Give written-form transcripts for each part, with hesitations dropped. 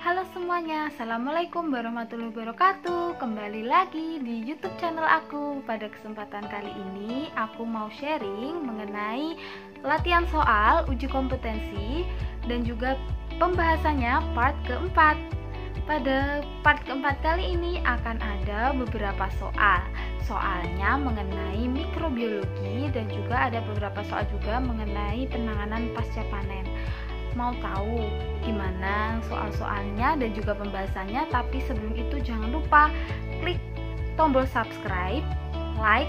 Halo semuanya, Assalamualaikum warahmatullahi wabarakatuh. Kembali lagi di YouTube channel aku. Pada kesempatan kali ini aku mau sharing mengenai latihan soal uji kompetensi dan juga pembahasannya part keempat. Pada part keempat kali ini akan ada beberapa soal. Soalnya mengenai mikrobiologi dan juga ada beberapa soal juga mengenai penanganan pasca panen. Mau tahu gimana soal-soalnya dan juga pembahasannya, tapi sebelum itu jangan lupa klik tombol subscribe, like,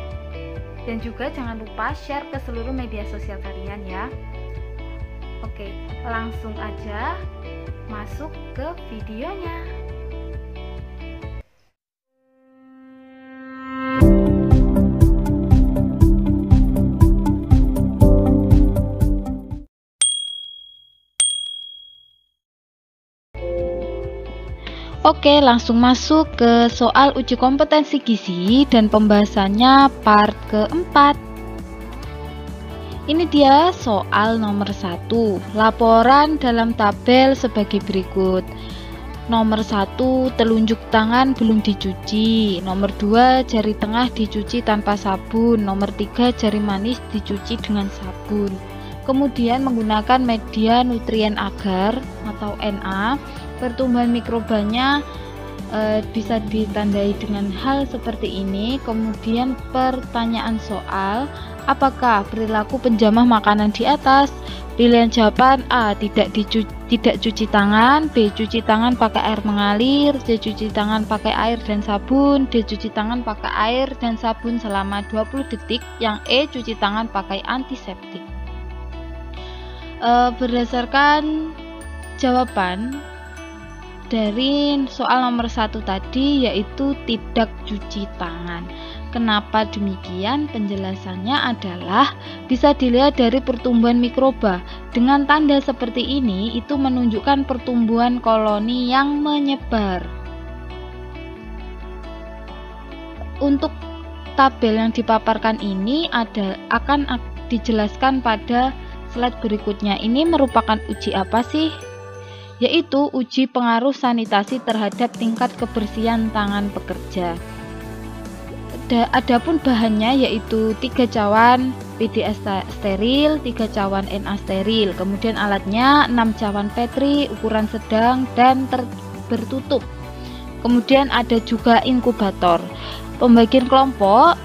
dan juga jangan lupa share ke seluruh media sosial kalian ya. Oke, langsung aja masuk ke videonya. Oke, langsung masuk ke soal uji kompetensi gizi dan pembahasannya part keempat. Ini dia soal nomor 1. Laporan dalam tabel sebagai berikut. Nomor 1, telunjuk tangan belum dicuci. Nomor 2, jari tengah dicuci tanpa sabun. Nomor 3, jari manis dicuci dengan sabun. Kemudian menggunakan media nutrien agar atau NA. Pertumbuhan mikrobanya bisa ditandai dengan hal seperti ini. Kemudian pertanyaan soal, apakah perilaku penjamah makanan di atas? Pilihan jawaban A, tidak cuci tangan, B, cuci tangan pakai air mengalir, C, cuci tangan pakai air dan sabun, D, cuci tangan pakai air dan sabun selama 20 detik, yang E, cuci tangan pakai antiseptik. Berdasarkan jawaban dari soal nomor 1 tadi, yaitu tidak cuci tangan. Kenapa demikian? Penjelasannya adalah bisa dilihat dari pertumbuhan mikroba. Dengan tanda seperti ini, itu menunjukkan pertumbuhan koloni yang menyebar. Untuk tabel yang dipaparkan ini akan dijelaskan pada slide berikutnya. Ini merupakan uji apa sih? Yaitu uji pengaruh sanitasi terhadap tingkat kebersihan tangan pekerja. Adapun bahannya yaitu 3 cawan PDA steril, 3 cawan NA steril, kemudian alatnya 6 cawan Petri ukuran sedang dan bertutup. Kemudian ada juga inkubator. Pembagian kelompok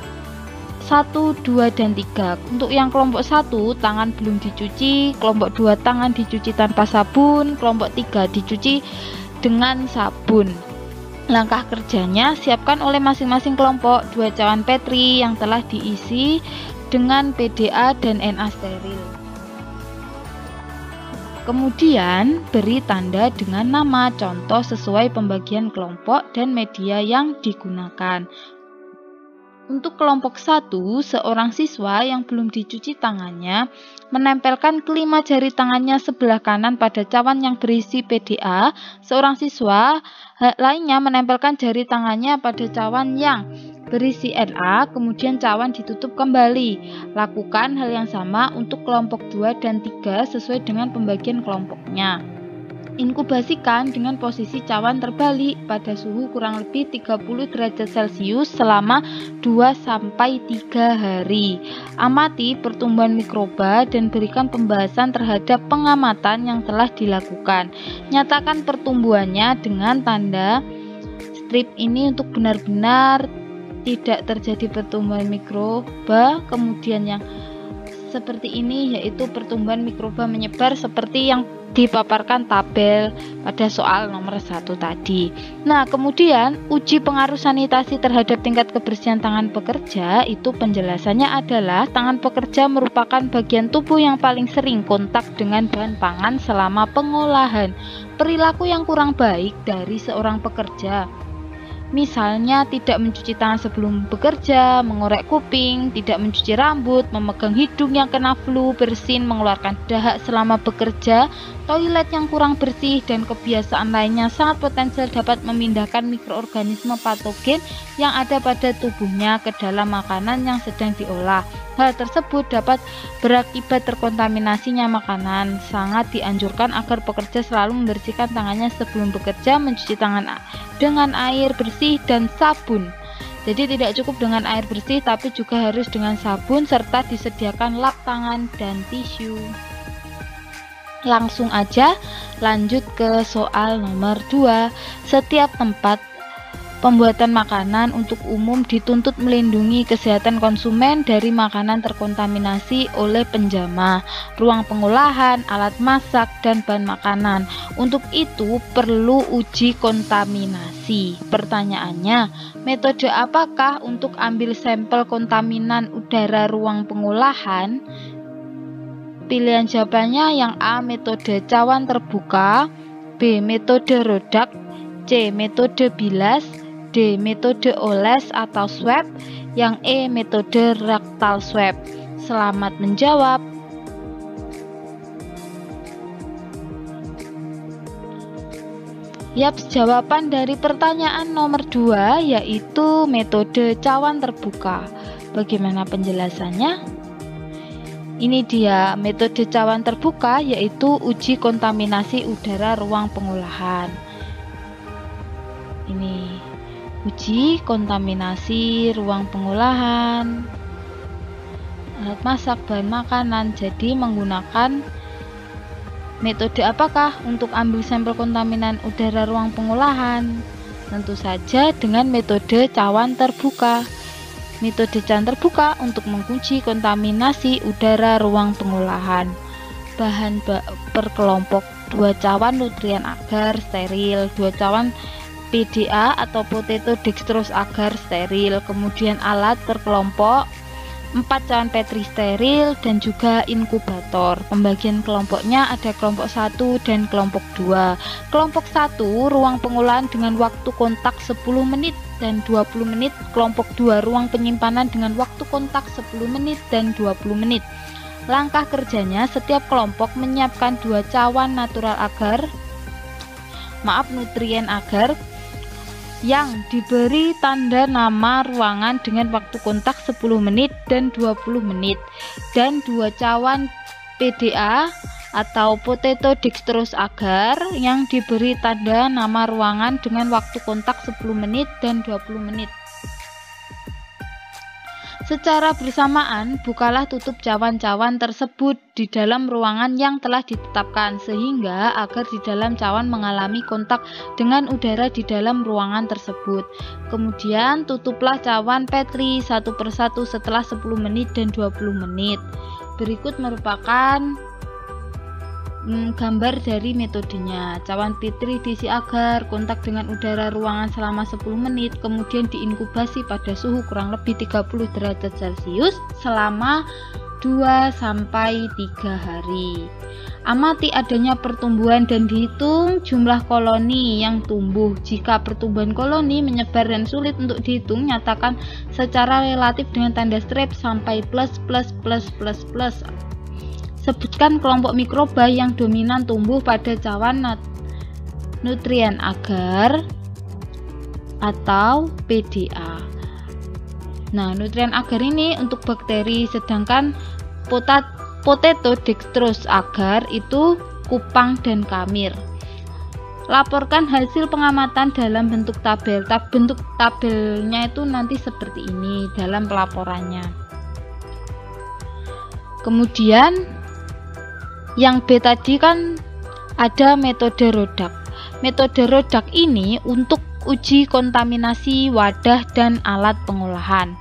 1, 2, dan 3. Untuk yang kelompok 1, tangan belum dicuci, kelompok 2 tangan dicuci tanpa sabun, kelompok 3 dicuci dengan sabun. Langkah kerjanya, siapkan oleh masing-masing kelompok 2 cawan Petri yang telah diisi dengan PDA dan NA steril. Kemudian beri tanda dengan nama, contoh sesuai pembagian kelompok dan media yang digunakan. Untuk kelompok 1, seorang siswa yang belum dicuci tangannya menempelkan kelima jari tangannya sebelah kanan pada cawan yang berisi PDA. Seorang siswa lainnya menempelkan jari tangannya pada cawan yang berisi NA, kemudian cawan ditutup kembali. Lakukan hal yang sama untuk kelompok 2 dan 3 sesuai dengan pembagian kelompoknya. Inkubasikan dengan posisi cawan terbalik pada suhu kurang lebih 30 derajat Celcius selama 2-3 hari. Amati pertumbuhan mikroba dan berikan pembahasan terhadap pengamatan yang telah dilakukan. Nyatakan pertumbuhannya dengan tanda strip ini untuk benar-benar tidak terjadi pertumbuhan mikroba. Kemudian yang seperti ini yaitu pertumbuhan mikroba menyebar seperti yang dipaparkan tabel pada soal nomor 1 tadi. Nah, kemudian uji pengaruh sanitasi terhadap tingkat kebersihan tangan pekerja, itu penjelasannya adalah tangan pekerja merupakan bagian tubuh yang paling sering kontak dengan bahan pangan selama pengolahan. Perilaku yang kurang baik dari seorang pekerja, misalnya tidak mencuci tangan sebelum bekerja, mengorek kuping, tidak mencuci rambut, memegang hidung yang kena flu, bersin, mengeluarkan dahak selama bekerja, toilet yang kurang bersih, dan kebiasaan lainnya sangat potensial dapat memindahkan mikroorganisme patogen yang ada pada tubuhnya ke dalam makanan yang sedang diolah. Hal tersebut dapat berakibat terkontaminasinya makanan. Sangat dianjurkan agar pekerja selalu membersihkan tangannya sebelum bekerja, mencuci tangan dengan air bersih dan sabun. Jadi tidak cukup dengan air bersih, tapi juga harus dengan sabun serta disediakan lap tangan dan tisu. Langsung aja lanjut ke soal nomor 2. Setiap tempat pembuatan makanan untuk umum dituntut melindungi kesehatan konsumen dari makanan terkontaminasi oleh penjamah, ruang pengolahan, alat masak, dan bahan makanan. Untuk itu perlu uji kontaminasi. Pertanyaannya, metode apakah untuk ambil sampel kontaminan udara ruang pengolahan? Pilihan jawabannya yang A, metode cawan terbuka, B, metode rodak, C, metode bilas, D, metode oles atau swab, yang E, metode rectal swab. Selamat menjawab. Yaps, jawaban dari pertanyaan nomor 2 yaitu metode cawan terbuka. Bagaimana penjelasannya? Ini dia metode cawan terbuka, yaitu uji kontaminasi udara ruang pengolahan. Ini uji kontaminasi ruang pengolahan, alat masak, bahan makanan. Jadi menggunakan metode apakah untuk ambil sampel kontaminan udara ruang pengolahan? Tentu saja dengan metode cawan terbuka. Metode cawan terbuka untuk menguji kontaminasi udara ruang pengolahan. Bahan per kelompok: 2 cawan nutrien agar steril, 2 cawan PDA atau potato dextrose agar steril, kemudian alat per kelompok 4 cawan Petri steril, dan juga inkubator. Pembagian kelompoknya ada kelompok 1 dan kelompok 2. Kelompok 1 ruang pengolahan dengan waktu kontak 10 menit dan 20 menit. Kelompok 2 ruang penyimpanan dengan waktu kontak 10 menit dan 20 menit. Langkah kerjanya, setiap kelompok menyiapkan 2 cawan natural agar, nutrien agar yang diberi tanda nama ruangan dengan waktu kontak 10 menit dan 20 menit, dan 2 cawan PDA atau potato dextrose agar yang diberi tanda nama ruangan dengan waktu kontak 10 menit dan 20 menit. Secara bersamaan, bukalah tutup cawan-cawan tersebut di dalam ruangan yang telah ditetapkan, sehingga agar di dalam cawan mengalami kontak dengan udara di dalam ruangan tersebut. Kemudian tutuplah cawan Petri satu persatu setelah 10 menit dan 20 menit. Berikut merupakan gambar dari metodenya. Cawan Petri diisi agar, kontak dengan udara ruangan selama 10 menit, kemudian diinkubasi pada suhu kurang lebih 30 derajat Celcius selama 2-3 hari. Amati adanya pertumbuhan dan dihitung jumlah koloni yang tumbuh. Jika pertumbuhan koloni menyebar dan sulit untuk dihitung, nyatakan secara relatif dengan tanda strip sampai plus. Sebutkan kelompok mikroba yang dominan tumbuh pada cawan nutrien agar atau PDA. Nah, nutrien agar ini untuk bakteri, sedangkan potato dextrose agar itu kupang dan kamir. Laporkan hasil pengamatan dalam bentuk tabel. Bentuk tabelnya itu nanti seperti ini dalam pelaporannya. Kemudian yang B tadi kan ada metode rodak. Metode rodak ini untuk uji kontaminasi wadah dan alat pengolahan.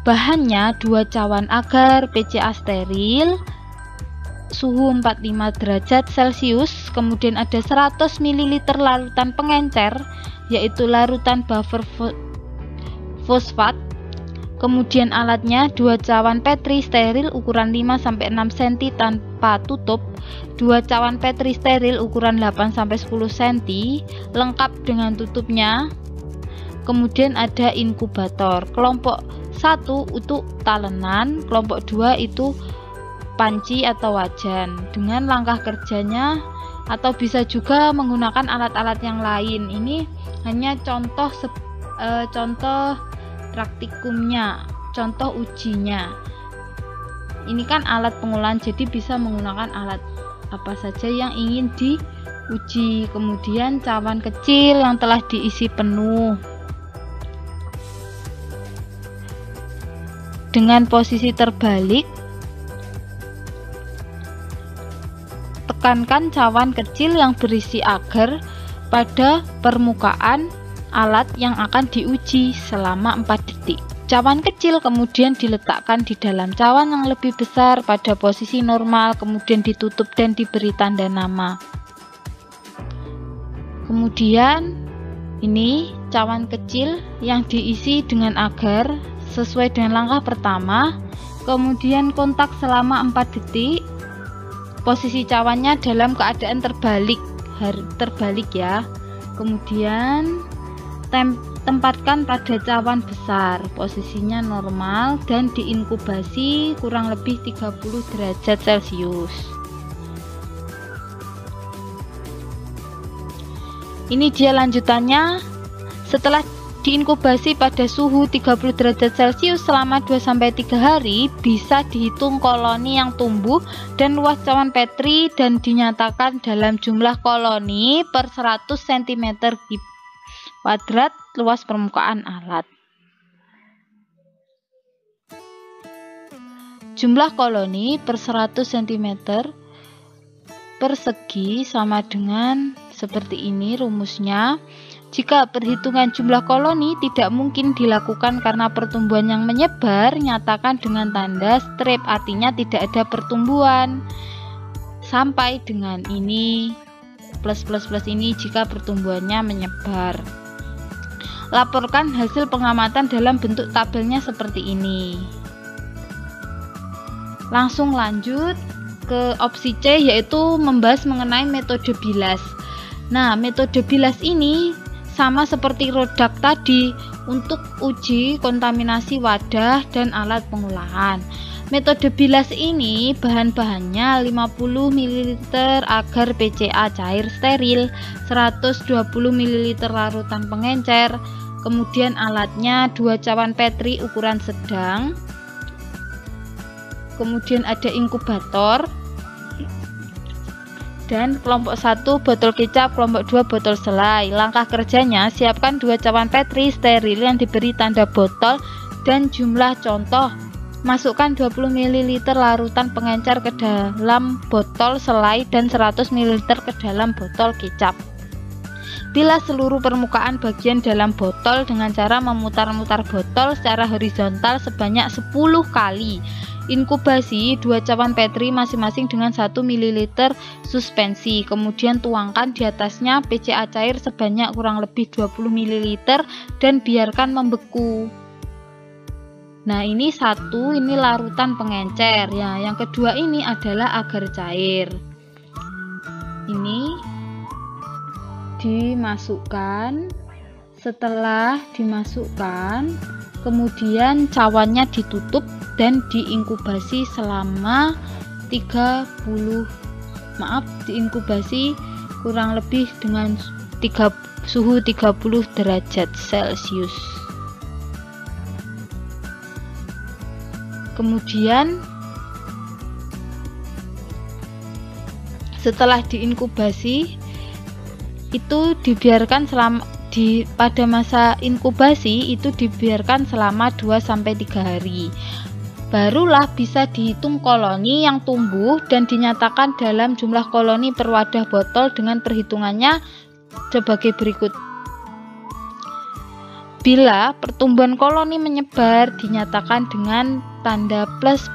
Bahannya 2 cawan agar PCA steril, suhu 45 derajat Celcius, kemudian ada 100 ml larutan pengencer, yaitu larutan buffer fosfat. Kemudian alatnya 2 cawan Petri steril ukuran 5-6 cm tanpa tutup, 2 cawan Petri steril ukuran 8-10 cm lengkap dengan tutupnya. Kemudian ada inkubator. Kelompok 1 untuk talenan, kelompok 2 itu panci atau wajan. Dengan langkah kerjanya atau bisa juga menggunakan alat-alat yang lain. Ini hanya contoh praktikumnya, contoh ujinya. ini kan alat pengolahan, jadi bisa menggunakan alat apa saja yang ingin diuji. Kemudian cawan kecil yang telah diisi penuh dengan posisi terbalik, tekankan cawan kecil yang berisi agar pada permukaan alat yang akan diuji selama 4 detik. Cawan kecil kemudian diletakkan di dalam cawan yang lebih besar pada posisi normal, kemudian ditutup dan diberi tanda nama. Kemudian ini cawan kecil yang diisi dengan agar sesuai dengan langkah pertama, kemudian kontak selama 4 detik. Posisi cawannya dalam keadaan terbalik ya. Kemudian tempatkan pada cawan besar, posisinya normal dan diinkubasi kurang lebih 30 derajat Celcius. Ini dia lanjutannya. Setelah diinkubasi pada suhu 30 derajat Celcius selama 2-3 hari, bisa dihitung koloni yang tumbuh dan luas cawan Petri dan dinyatakan dalam jumlah koloni per 100 cm kuadrat luas permukaan alat. Jumlah koloni per 100 cm persegi sama dengan seperti ini rumusnya. Jika perhitungan jumlah koloni tidak mungkin dilakukan karena pertumbuhan yang menyebar, nyatakan dengan tanda strip, artinya tidak ada pertumbuhan. Sampai dengan ini plus ini jika pertumbuhannya menyebar. Laporkan hasil pengamatan dalam bentuk tabelnya seperti ini. Langsung lanjut ke opsi C, yaitu membahas mengenai metode bilas. Nah, metode bilas ini sama seperti rodak tadi untuk uji kontaminasi wadah dan alat pengolahan. Metode bilas ini bahan-bahannya 50 ml agar PCA cair steril, 120 ml larutan pengencer, kemudian alatnya 2 cawan Petri ukuran sedang, kemudian ada inkubator, dan kelompok 1 botol kecap, kelompok 2 botol selai. Langkah kerjanya, siapkan 2 cawan Petri steril yang diberi tanda botol dan jumlah contoh. Masukkan 20 ml larutan pengencer ke dalam botol selai dan 100 ml ke dalam botol kecap. Bilas seluruh permukaan bagian dalam botol dengan cara memutar-mutar botol secara horizontal sebanyak 10 kali. Inkubasi 2 cawan Petri masing-masing dengan 1 ml suspensi. Kemudian tuangkan di atasnya PCA cair sebanyak kurang lebih 20 ml dan biarkan membeku. Nah, ini satu, ini larutan pengencer ya. Yang kedua ini adalah agar cair. Ini dimasukkan. Setelah dimasukkan, kemudian cawannya ditutup dan diinkubasi selama diinkubasi kurang lebih dengan suhu 30 derajat Celcius. Kemudian setelah diinkubasi itu dibiarkan pada masa inkubasi itu dibiarkan selama 2-3 hari. Barulah bisa dihitung koloni yang tumbuh dan dinyatakan dalam jumlah koloni per wadah botol dengan perhitungannya sebagai berikut. Bila pertumbuhan koloni menyebar, dinyatakan dengan tanda plus.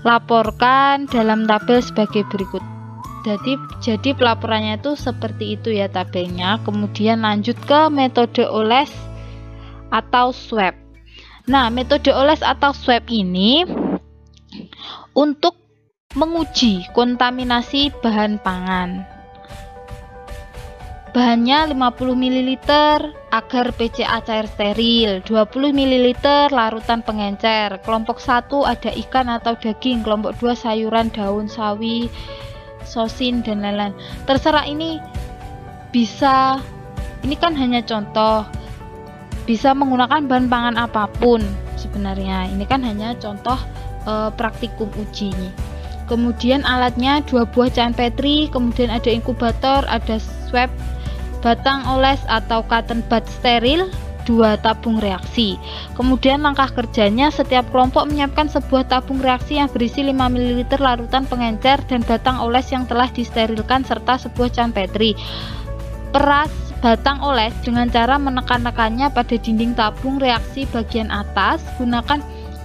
Laporkan dalam tabel sebagai berikut. Jadi pelaporannya itu seperti itu ya tabelnya. Kemudian lanjut ke metode oles atau swab. Nah, metode oles atau swab ini untuk menguji kontaminasi bahan pangan. Bahannya 50 ml agar PCA cair steril, 20 ml larutan pengencer. Kelompok 1 ada ikan atau daging, kelompok 2 sayuran, daun sawi, sosin dan lain-lain. Terserah, ini kan hanya contoh. Bisa menggunakan bahan pangan apapun sebenarnya. Ini kan hanya contoh praktikum uji. Kemudian alatnya 2 buah can Petri, kemudian ada inkubator, ada swab batang oles atau cotton bud steril, 2 tabung reaksi. Kemudian langkah kerjanya, setiap kelompok menyiapkan sebuah tabung reaksi yang berisi 5 ml larutan pengencer dan batang oles yang telah disterilkan serta sebuah can Petri. Peras batang oles dengan cara menekan-nekannya pada dinding tabung reaksi bagian atas. Gunakan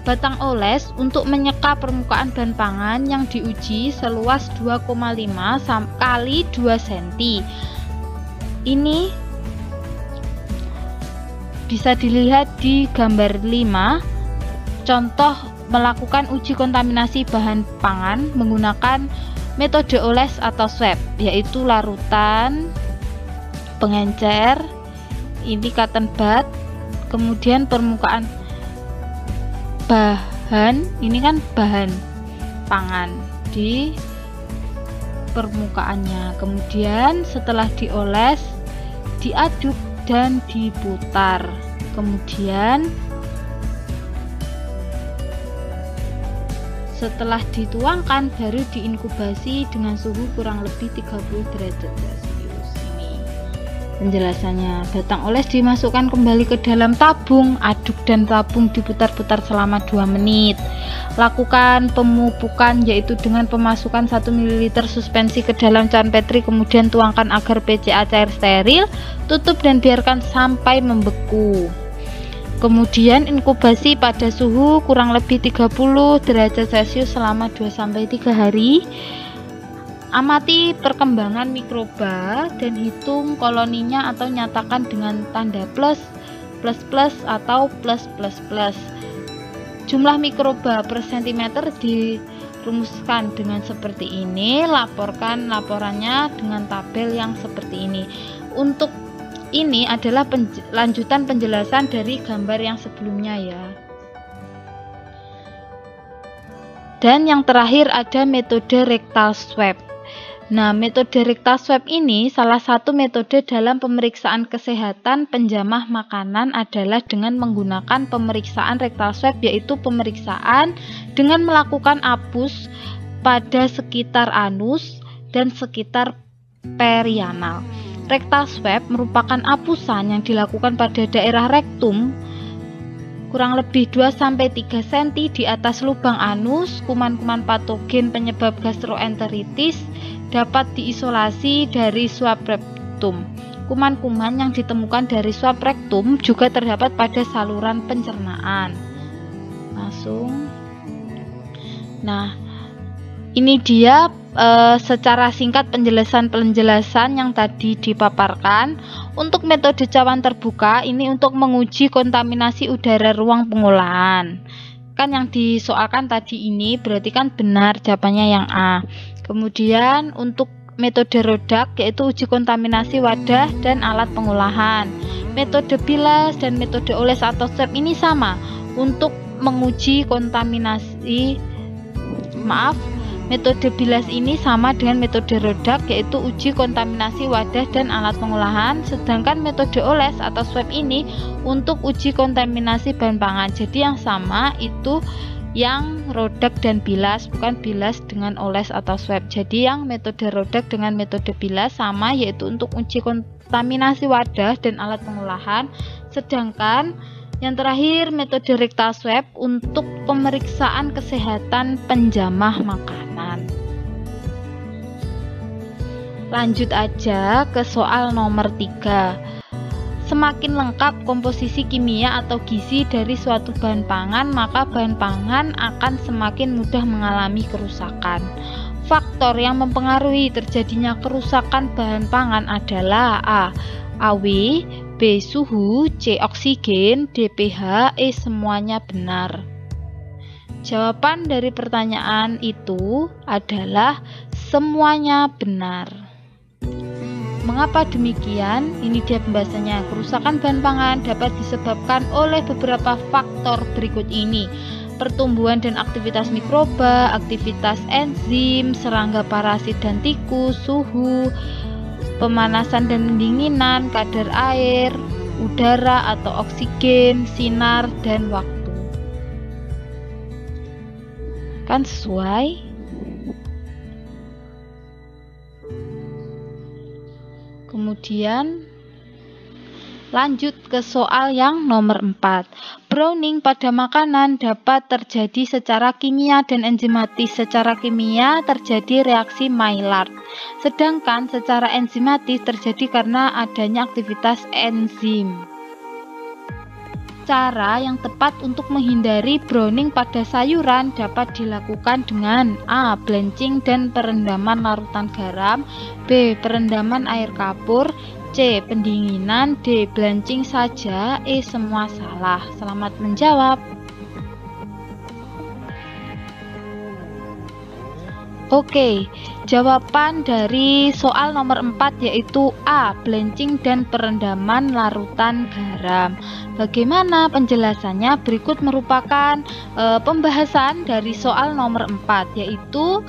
batang oles untuk menyeka permukaan bahan pangan yang diuji seluas 2,5 kali 2 cm. Ini bisa dilihat di gambar 5, contoh melakukan uji kontaminasi bahan pangan menggunakan metode oles atau swab, yaitu larutan, pengencer, ini cotton bud, kemudian permukaan bahan, ini kan bahan pangan di permukaannya. Kemudian setelah dioles, diaduk dan diputar. Kemudian setelah dituangkan baru diinkubasi dengan suhu kurang lebih 30 derajat Celcius. Penjelasannya, batang oles dimasukkan kembali ke dalam tabung, aduk dan tabung diputar-putar selama 2 menit. Lakukan pemupukan, yaitu dengan pemasukan 1 ml suspensi ke dalam can Petri, kemudian tuangkan agar PCA cair steril, tutup dan biarkan sampai membeku. Kemudian inkubasi pada suhu kurang lebih 30 derajat Celcius selama 2-3 hari. Amati perkembangan mikroba dan hitung koloninya atau nyatakan dengan tanda plus, plus plus atau plus plus plus. Jumlah mikroba per cm dirumuskan dengan seperti ini. Laporkan laporannya dengan tabel yang seperti ini. Untuk ini adalah lanjutan penjelasan dari gambar yang sebelumnya ya. Dan yang terakhir ada metode rectal swab. Nah, metode rectal swab ini salah satu metode dalam pemeriksaan kesehatan penjamah makanan adalah dengan menggunakan pemeriksaan rectal swab, yaitu pemeriksaan dengan melakukan apus pada sekitar anus dan sekitar perianal. Rectal swab merupakan apusan yang dilakukan pada daerah rektum kurang lebih 2-3 cm di atas lubang anus. Kuman-kuman patogen penyebab gastroenteritis dapat diisolasi dari swab rektum. Kuman-kuman yang ditemukan dari swab rektum juga terdapat pada saluran pencernaan. Nah, ini dia secara singkat penjelasan yang tadi dipaparkan. Untuk metode cawan terbuka ini untuk menguji kontaminasi udara ruang pengolahan. Kan yang disoalkan tadi ini berarti kan benar jawabannya yang A. Kemudian untuk metode rodak yaitu uji kontaminasi wadah dan alat pengolahan. Metode bilas dan metode oles atau swab ini sama untuk menguji kontaminasi. Metode bilas ini sama dengan metode rodak yaitu uji kontaminasi wadah dan alat pengolahan, sedangkan metode oles atau swab ini untuk uji kontaminasi bahan pangan. Jadi yang sama itu yang rodak dan bilas, bukan bilas dengan oles atau swab. Jadi yang metode rodak dengan metode bilas sama, yaitu untuk uji kontaminasi wadah dan alat pengolahan, sedangkan yang terakhir metode rectal swab untuk pemeriksaan kesehatan penjamah makanan. Lanjut aja ke soal nomor 3. Semakin lengkap komposisi kimia atau gizi dari suatu bahan pangan, maka bahan pangan akan semakin mudah mengalami kerusakan. Faktor yang mempengaruhi terjadinya kerusakan bahan pangan adalah A. AW, B. Suhu, C. Oksigen, D. pH, E. Semuanya benar. Jawaban dari pertanyaan itu adalah semuanya benar. Mengapa demikian? Ini dia pembahasannya. Kerusakan bahan pangan dapat disebabkan oleh beberapa faktor berikut ini: pertumbuhan dan aktivitas mikroba, aktivitas enzim, serangga parasit dan tikus, suhu, pemanasan dan pendinginan, kadar air, udara atau oksigen, sinar, dan waktu. Silakan sesuai. Kemudian lanjut ke soal yang nomor 4. Browning pada makanan dapat terjadi secara kimia dan enzimatis. Secara kimia terjadi reaksi Maillard, sedangkan secara enzimatis terjadi karena adanya aktivitas enzim. Cara yang tepat untuk menghindari browning pada sayuran dapat dilakukan dengan A. Blanching dan perendaman larutan garam, B. Perendaman air kapur, C. Pendinginan, D. Blanching saja, E. Semua salah. Selamat menjawab. Oke, jawaban dari soal nomor 4 yaitu A. Blanching dan perendaman larutan garam. Bagaimana penjelasannya? Berikut merupakan pembahasan dari soal nomor 4, yaitu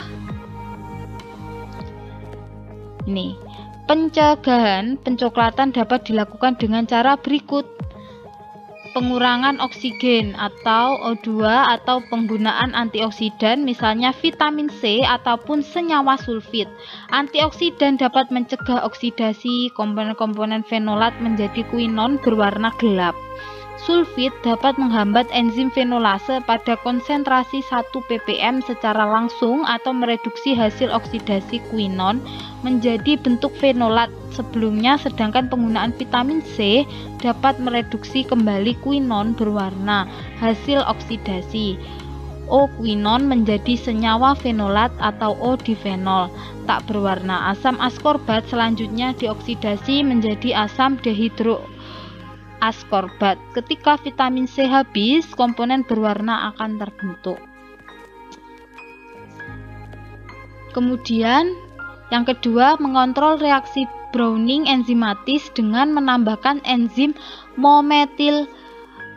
ini. Pencegahan pencoklatan dapat dilakukan dengan cara berikut. Pengurangan oksigen atau O2 atau penggunaan antioksidan misalnya vitamin C ataupun senyawa sulfit. Antioksidan dapat mencegah oksidasi komponen-komponen fenolat menjadi kuinon berwarna gelap. Sulfit dapat menghambat enzim fenolase pada konsentrasi 1 ppm secara langsung atau mereduksi hasil oksidasi kuinon menjadi bentuk fenolat sebelumnya, sedangkan penggunaan vitamin C dapat mereduksi kembali kuinon berwarna hasil oksidasi O-kuinon menjadi senyawa fenolat atau O-difenol tak berwarna. Asam askorbat selanjutnya dioksidasi menjadi asam dehidroaskorbat. Ketika vitamin C habis, komponen berwarna akan terbentuk. Kemudian yang kedua, mengontrol reaksi browning enzimatis dengan menambahkan enzim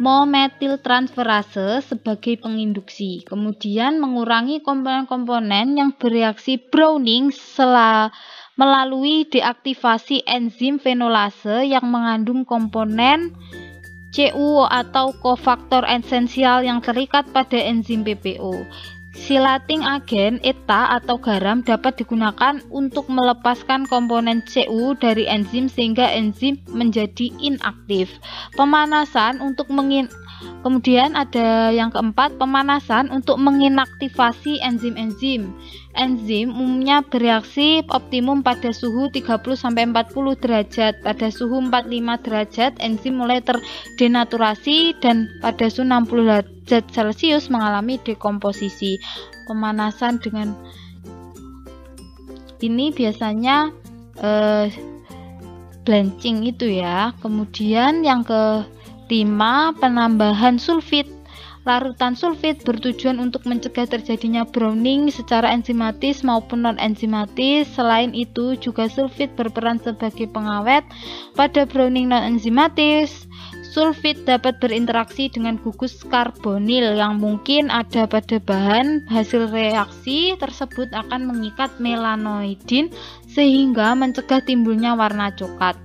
mometiltransferase sebagai penginduksi. Kemudian mengurangi komponen-komponen yang bereaksi browning melalui deaktivasi enzim fenolase yang mengandung komponen CU atau kofaktor esensial yang terikat pada enzim PPO. Silating agen ETA atau garam dapat digunakan untuk melepaskan komponen CU dari enzim sehingga enzim menjadi inaktif. Kemudian ada yang keempat, pemanasan untuk menginaktivasi enzim-enzim. Enzim umumnya bereaksi optimum pada suhu 30-40 derajat. Pada suhu 45 derajat enzim mulai terdenaturasi dan pada suhu 60 derajat Celcius mengalami dekomposisi. Pemanasan dengan ini biasanya blanching itu ya. Kemudian yang kelima, penambahan sulfit. Larutan sulfit bertujuan untuk mencegah terjadinya browning secara enzimatis maupun non-enzimatis. Selain itu, juga sulfit berperan sebagai pengawet pada browning non-enzimatis. Sulfit dapat berinteraksi dengan gugus karbonil yang mungkin ada pada bahan. Hasil reaksi tersebut akan mengikat melanoidin sehingga mencegah timbulnya warna coklat.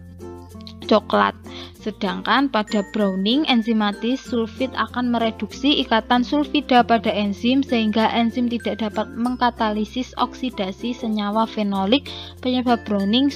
Sedangkan pada browning enzimatis, sulfit akan mereduksi ikatan sulfida pada enzim sehingga enzim tidak dapat mengkatalisis oksidasi senyawa fenolik. Penyebab browning,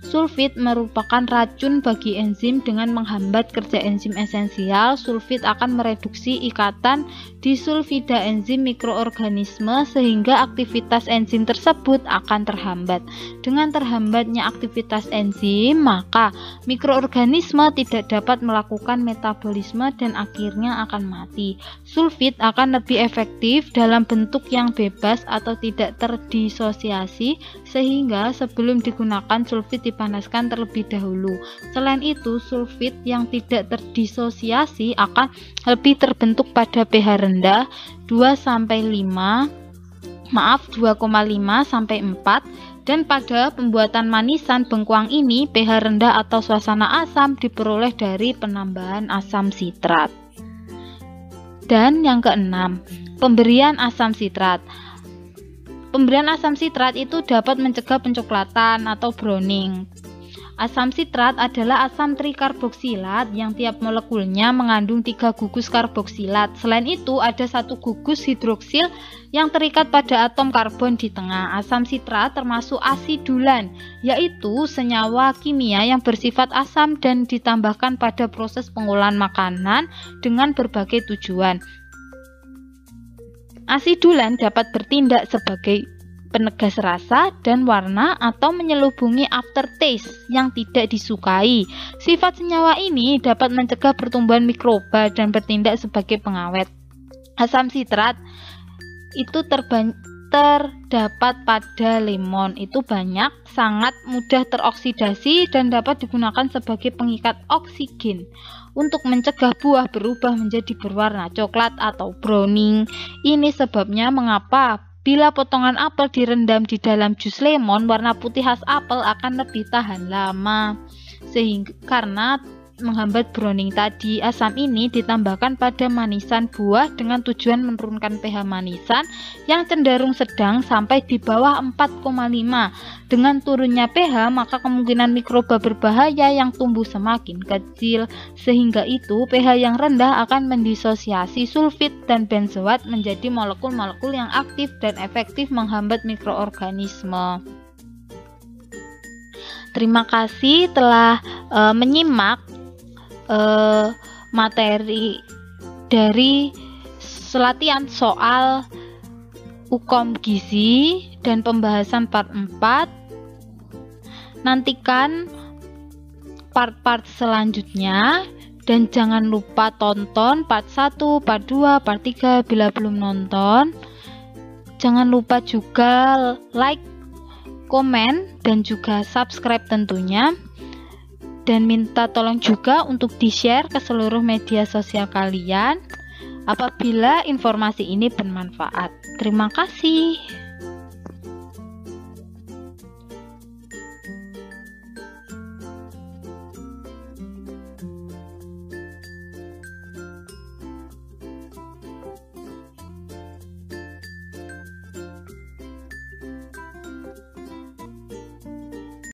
sulfit merupakan racun bagi enzim dengan menghambat kerja enzim esensial. Sulfit akan mereduksi ikatan disulfida enzim mikroorganisme sehingga aktivitas enzim tersebut akan terhambat. Dengan terhambatnya aktivitas enzim, maka mikroorganisme tidak dapat melakukan metabolisme dan akhirnya akan mati. Sulfit akan lebih efektif dalam bentuk yang bebas atau tidak terdisosiasi, sehingga sebelum digunakan sulfit dipanaskan terlebih dahulu. Selain itu, sulfit yang tidak terdisosiasi akan lebih terbentuk pada pH rendah 2,5 sampai 4. Dan pada pembuatan manisan bengkuang ini, pH rendah atau suasana asam diperoleh dari penambahan asam sitrat. Dan yang keenam, pemberian asam sitrat. Pemberian asam sitrat itu dapat mencegah pencoklatan atau browning. Asam sitrat adalah asam trikarboksilat yang tiap molekulnya mengandung 3 gugus karboksilat. Selain itu, ada 1 gugus hidroksil yang terikat pada atom karbon di tengah. Asam sitrat termasuk asidulan, yaitu senyawa kimia yang bersifat asam dan ditambahkan pada proses pengolahan makanan dengan berbagai tujuan. Asidulan dapat bertindak sebagai penegas rasa dan warna atau menyelubungi aftertaste yang tidak disukai. Sifat senyawa ini dapat mencegah pertumbuhan mikroba dan bertindak sebagai pengawet. Asam sitrat itu terdapat pada lemon, itu banyak, sangat mudah teroksidasi dan dapat digunakan sebagai pengikat oksigen untuk mencegah buah berubah menjadi berwarna coklat atau browning. Ini sebabnya mengapa bila potongan apel direndam di dalam jus lemon, warna putih khas apel akan lebih tahan lama. Karena menghambat browning tadi, asam ini ditambahkan pada manisan buah dengan tujuan menurunkan pH manisan yang cenderung sedang sampai di bawah 4,5. Dengan turunnya pH, maka kemungkinan mikroba berbahaya yang tumbuh semakin kecil. Sehingga itu, pH yang rendah akan mendisosiasi sulfit dan benzoat menjadi molekul-molekul yang aktif dan efektif menghambat mikroorganisme. Terima kasih telah menyimak materi dari latihan soal Ukom Gizi dan pembahasan part 4. Nantikan part-part selanjutnya dan jangan lupa tonton part 1, part 2, part 3 bila belum nonton. Jangan lupa juga like, komen, dan juga subscribe tentunya. Dan minta tolong juga untuk di-share ke seluruh media sosial kalian apabila informasi ini bermanfaat. Terima kasih.